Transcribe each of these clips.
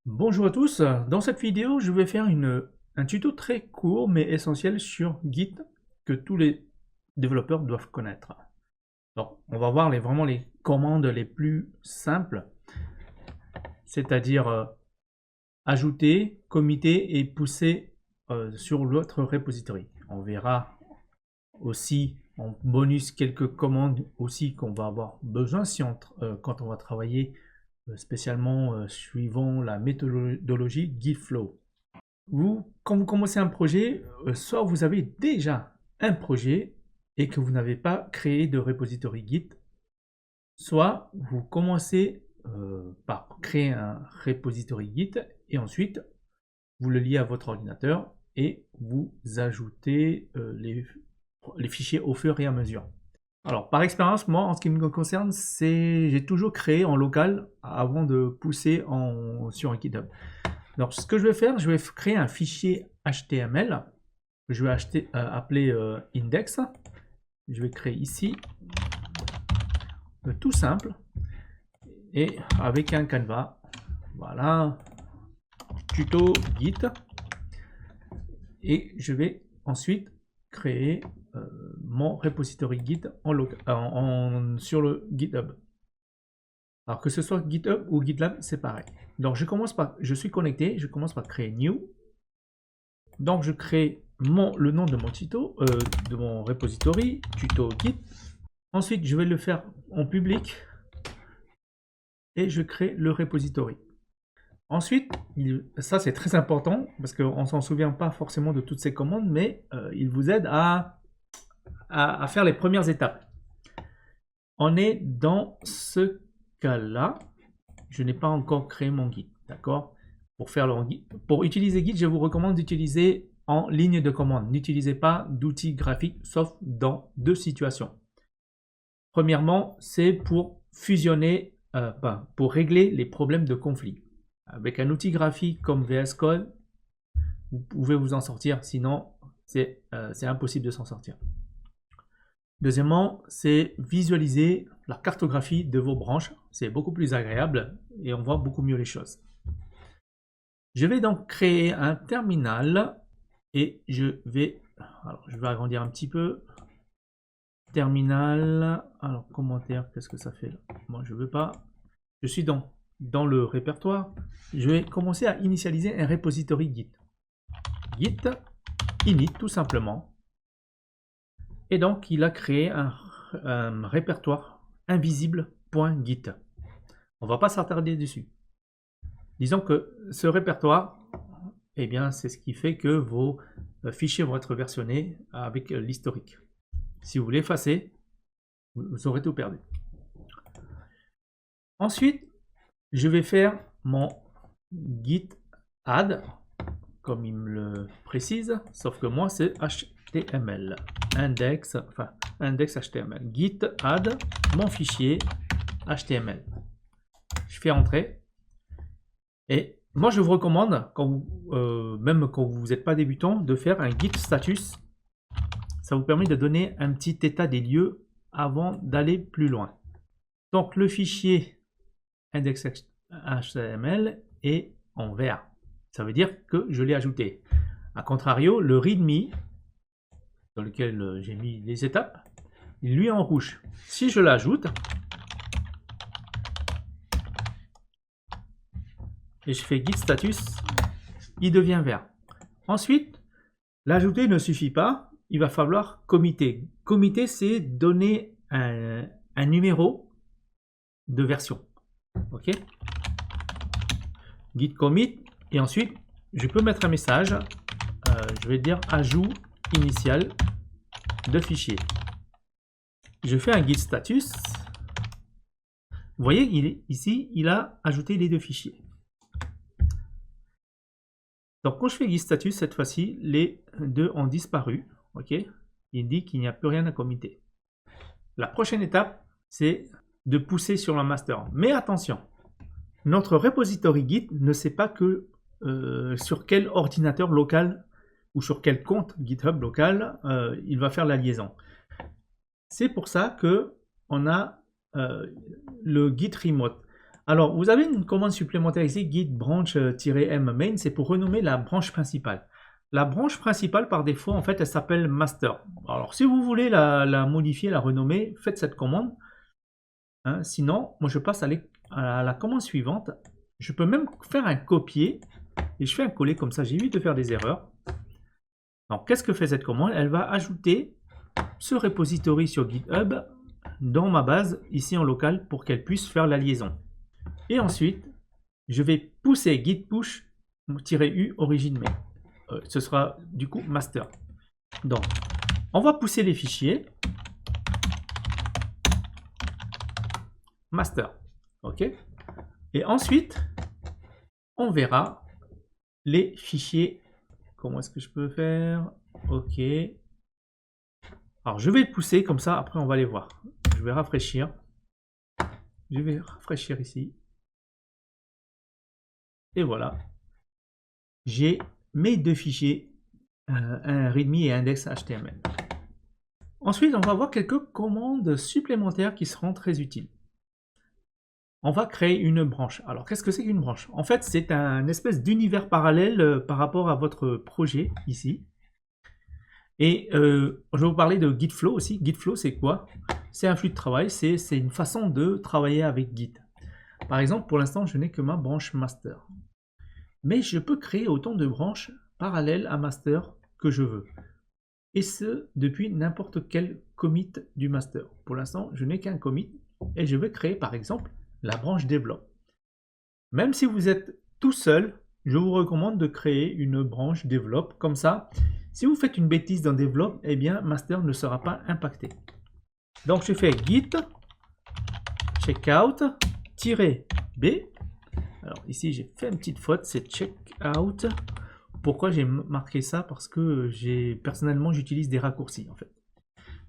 Bonjour à tous, dans cette vidéo je vais faire un tuto très court mais essentiel sur Git que tous les développeurs doivent connaître. Donc on va voir vraiment les commandes les plus simples, c'est-à-dire ajouter, committer et pousser sur l'autre repository. On verra aussi en bonus quelques commandes aussi qu'on va avoir besoin quand on va travailler spécialement suivant la méthodologie Gitflow. Quand vous commencez un projet, soit vous avez déjà un projet et que vous n'avez pas créé de repository Git, soit vous commencez par créer un repository Git et ensuite vous le liez à votre ordinateur et vous ajoutez les fichiers au fur et à mesure. Alors, par expérience, moi, en ce qui me concerne, j'ai toujours créé en local avant de pousser sur un GitHub. Donc, ce que je vais faire, je vais créer un fichier HTML que je vais appeler index. Je vais créer ici, tout simple, et avec un canevas. Voilà, tuto Git. Et je vais ensuite créer mon repository Git sur le GitHub. Alors que ce soit GitHub ou GitLab, c'est pareil. Donc je suis connecté, je commence par créer new. Donc je crée le nom de mon tuto, de mon repository, tuto Git. Ensuite, je vais le faire en public et je crée le repository. Ensuite, ça c'est très important parce qu'on ne s'en souvient pas forcément de toutes ces commandes, mais il vous aide à faire les premières étapes. On est dans ce cas-là. Je n'ai pas encore créé mon Git, d'accord? Pour utiliser Git, je vous recommande d'utiliser en ligne de commande. N'utilisez pas d'outils graphiques, sauf dans deux situations. Premièrement, c'est pour fusionner, pour régler les problèmes de conflit. Avec un outil graphique comme VS Code, vous pouvez vous en sortir, sinon c'est impossible de s'en sortir. Deuxièmement, c'est visualiser la cartographie de vos branches. C'est beaucoup plus agréable et on voit beaucoup mieux les choses. Je vais donc créer un terminal et je vais agrandir un petit peu. Terminal, alors commentaire, qu'est-ce que ça fait là? Moi je veux pas. Je suis dans le répertoire. Je vais commencer à initialiser un repository Git. Git init tout simplement. Et donc il a créé un répertoire invisible.git. On va pas s'attarder dessus. Disons que ce répertoire, eh bien, c'est ce qui fait que vos fichiers vont être versionnés avec l'historique. Si vous l'effacez, vous aurez tout perdu. Ensuite, je vais faire mon git add, comme il me le précise, sauf que moi c'est HTML, index HTML, git add mon fichier HTML. Je fais entrer. Et moi, je vous recommande, même quand vous n'êtes pas débutant, de faire un git status. Ça vous permet de donner un petit état des lieux avant d'aller plus loin. Donc, le fichier index.html est en vert. Ça veut dire que je l'ai ajouté. A contrario, le readme, dans lequel j'ai mis les étapes, il lui est en rouge. Si je l'ajoute, et je fais git status, il devient vert. Ensuite, l'ajouter ne suffit pas, il va falloir committer. Committer, c'est donner un numéro de version. Ok? Git commit, et ensuite, je peux mettre un message, je vais dire ajout initial de fichier. Je fais un git status. Vous voyez, ici, il a ajouté les deux fichiers. Donc, quand je fais git status, cette fois-ci, les deux ont disparu. Ok, il dit qu'il n'y a plus rien à committer. La prochaine étape, c'est de pousser sur le master. Mais attention, notre repository Git ne sait pas que sur quel ordinateur local ou sur quel compte GitHub local il va faire la liaison. C'est pour ça que on a le Git remote. Alors, vous avez une commande supplémentaire ici, git branch-m main, c'est pour renommer la branche principale. La branche principale, par défaut, en fait, elle s'appelle master. Alors, si vous voulez la modifier, la renommer, faites cette commande. Hein, sinon, moi, je passe à la commande suivante. Je peux même faire un copier et je fais un coller comme ça. J'évite de faire des erreurs. Donc, qu'est-ce que fait cette commande? Elle va ajouter ce repository sur GitHub dans ma base, ici en local, pour qu'elle puisse faire la liaison. Et ensuite, je vais pousser git push-u origin main. Ce sera du coup master. Donc, on va pousser les fichiers. Master. OK. Et ensuite, on verra les fichiers. Comment est-ce que je peux faire? OK. Alors, je vais le pousser comme ça. Après, on va les voir. Je vais rafraîchir. Je vais rafraîchir ici. Et voilà. J'ai mes deux fichiers, un readme et index.html. Ensuite, on va voir quelques commandes supplémentaires qui seront très utiles. On va créer une branche. Alors, qu'est-ce que c'est qu'une branche? En fait, c'est un espèce d'univers parallèle par rapport à votre projet ici. Et je vais vous parler de Gitflow aussi. Gitflow, c'est quoi? C'est un flux de travail, c'est une façon de travailler avec Git. Par exemple, pour l'instant, je n'ai que ma branche master. Mais je peux créer autant de branches parallèles à master que je veux. Et ce, depuis n'importe quel commit du master. Pour l'instant, je n'ai qu'un commit et je vais créer par exemple la branche develop. Même si vous êtes tout seul, je vous recommande de créer une branche develop. Comme ça, si vous faites une bêtise dans develop, eh bien master ne sera pas impacté. Donc je fais git checkout-b. Alors ici j'ai fait une petite faute, c'est checkout. Pourquoi j'ai marqué ça? Parce que personnellement j'utilise des raccourcis en fait.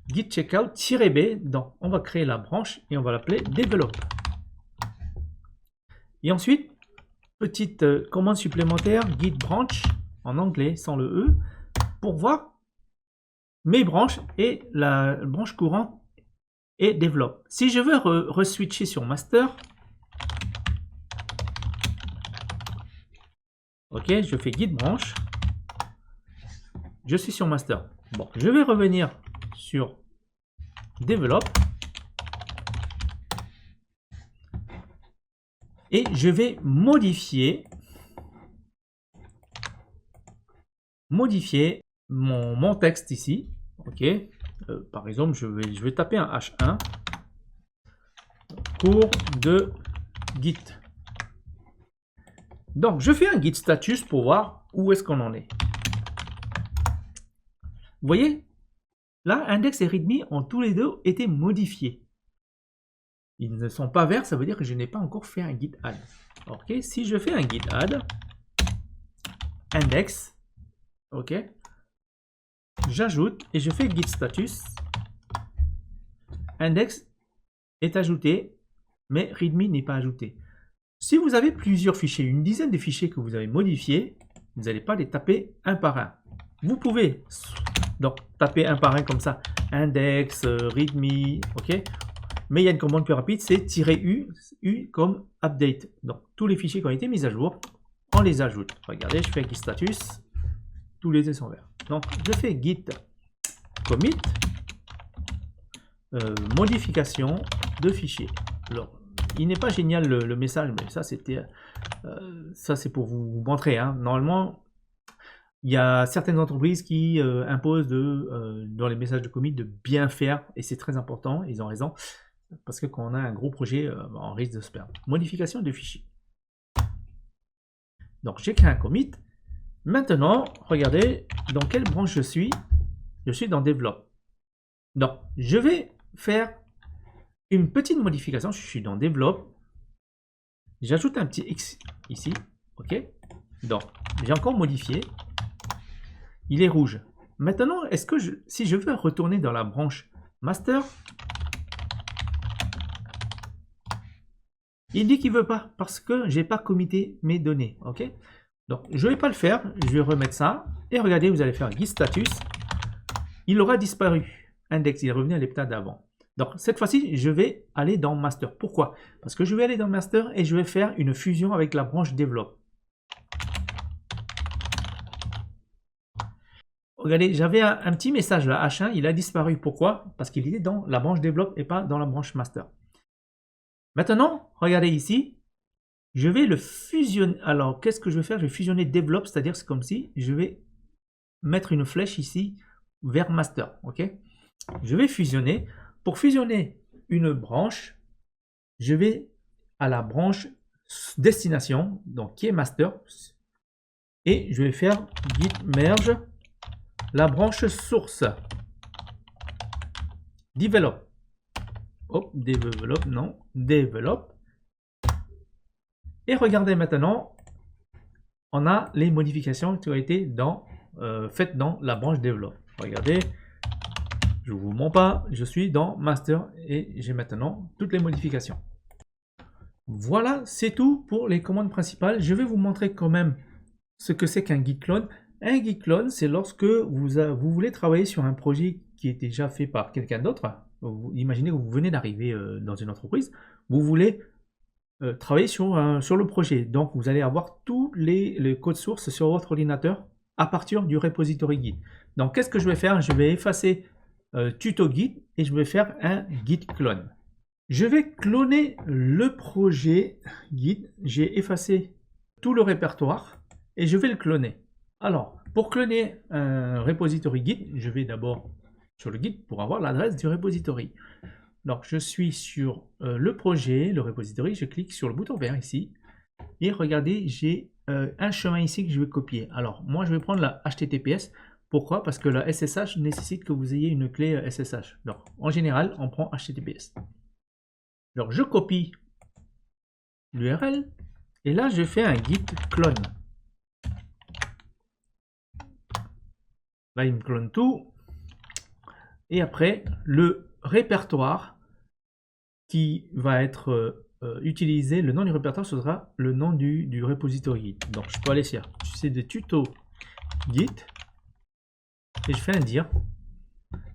Git checkout-b, donc on va créer la branche et on va l'appeler develop. Et ensuite, petite commande supplémentaire, git branch en anglais sans le e, pour voir mes branches et la branche courante et develop. Si je veux re-switcher sur master, ok, je fais git branch, je suis sur master. Bon, je vais revenir sur develop et je vais modifier mon texte ici. Ok, par exemple, je vais taper un H1 cours de Git. Donc, je fais un git status pour voir où est-ce qu'on en est. Vous voyez, là, index et readme ont tous les deux été modifiés. Ils ne sont pas verts, ça veut dire que je n'ai pas encore fait un git add. Ok, si je fais un git add, index, ok, j'ajoute et je fais git status, index est ajouté, mais readme n'est pas ajouté. Si vous avez plusieurs fichiers, une dizaine de fichiers que vous avez modifiés, vous n'allez pas les taper un par un. Vous pouvez donc taper un par un comme ça, index, readme, ok. Mais il y a une commande plus rapide, c'est -u comme update. Donc tous les fichiers qui ont été mis à jour, on les ajoute. Regardez, je fais git status, tous les deux sont verts. Donc je fais git commit, modification de fichier. Alors, il n'est pas génial le message, mais ça c'est pour vous montrer. Hein. Normalement, il y a certaines entreprises qui imposent dans les messages de commit de bien faire, et c'est très important, ils ont raison, parce que quand on a un gros projet, on risque de se perdre. Modification de fichier. Donc j'ai créé un commit. Maintenant, regardez dans quelle branche je suis. Je suis dans Develop. Donc je vais faire une petite modification. Je suis dans Develop. J'ajoute un petit X ici. Ok. Donc j'ai encore modifié. Il est rouge. Maintenant, est-ce que si je veux retourner dans la branche Master, il dit qu'il ne veut pas parce que j'ai pas commité mes données. Ok. Donc je ne vais pas le faire. Je vais remettre ça. Et regardez, vous allez faire git status. Il aura disparu. Index, il est revenu à l'état d'avant. Donc cette fois-ci, je vais aller dans Master. Pourquoi? Parce que je vais aller dans Master et je vais faire une fusion avec la branche Develop. Regardez, j'avais un petit message là, H1, il a disparu. Pourquoi? Parce qu'il était dans la branche Develop et pas dans la branche Master. Maintenant, regardez ici, je vais le fusionner. Alors, qu'est-ce que je vais faire? Je vais fusionner Develop, c'est-à-dire c'est comme si je vais mettre une flèche ici vers Master. Ok? Je vais fusionner. Pour fusionner une branche, je vais à la branche destination, donc qui est Master, et je vais faire git merge la branche source develop. Hop, develop, non, develop. Et regardez maintenant, on a les modifications qui ont été faites dans la branche develop. Regardez, je ne vous mens pas, je suis dans master et j'ai maintenant toutes les modifications. Voilà, c'est tout pour les commandes principales. Je vais vous montrer quand même ce que c'est qu'un git clone. Un git clone, c'est lorsque vous voulez travailler sur un projet qui est déjà fait par quelqu'un d'autre. Imaginez que vous venez d'arriver dans une entreprise, vous voulez travailler sur le projet. Donc, vous allez avoir tous les codes sources sur votre ordinateur à partir du repository Git. Donc, qu'est-ce que je vais faire? Je vais effacer tuto Git et je vais faire un git clone. Je vais cloner le projet Git. J'ai effacé tout le répertoire et je vais le cloner. Alors, pour cloner un repository Git, je vais d'abord sur le Git pour avoir l'adresse du repository. Donc, je suis sur le projet, le repository, je clique sur le bouton vert ici. Et regardez, j'ai un chemin ici que je vais copier. Alors, moi, je vais prendre la HTTPS. Pourquoi? Parce que la SSH nécessite que vous ayez une clé SSH. Donc, en général, on prend HTTPS. Alors, je copie l'URL. Et là, je fais un git clone. Là, il me clone tout. Et après, le répertoire qui va être utilisé, le nom du répertoire, ce sera le nom du repository Git. Donc, je peux aller sur des tutos Git et je fais un dir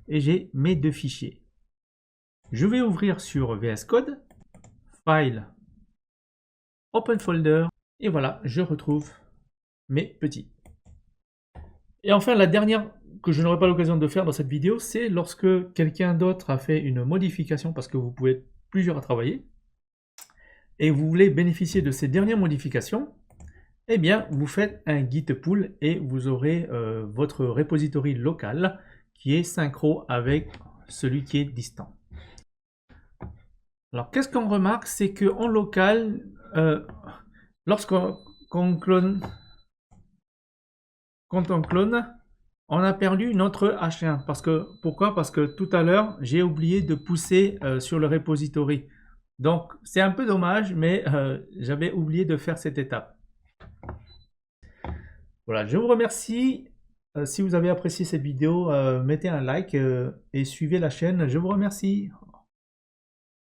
et j'ai mes deux fichiers. Je vais ouvrir sur VS Code, File, Open Folder et voilà, je retrouve mes petits. Et enfin, la dernière que je n'aurai pas l'occasion de faire dans cette vidéo, c'est lorsque quelqu'un d'autre a fait une modification, parce que vous pouvez être plusieurs à travailler, et vous voulez bénéficier de ces dernières modifications, eh bien, vous faites un git pull et vous aurez votre repository local qui est synchro avec celui qui est distant. Alors, qu'est-ce qu'on remarque? C'est qu'en local, lorsqu'on clone, quand on clone, on a perdu notre H1. Pourquoi? Parce que tout à l'heure, j'ai oublié de pousser sur le repository. Donc, c'est un peu dommage, mais j'avais oublié de faire cette étape. Voilà, je vous remercie. Si vous avez apprécié cette vidéo, mettez un like et suivez la chaîne. Je vous remercie.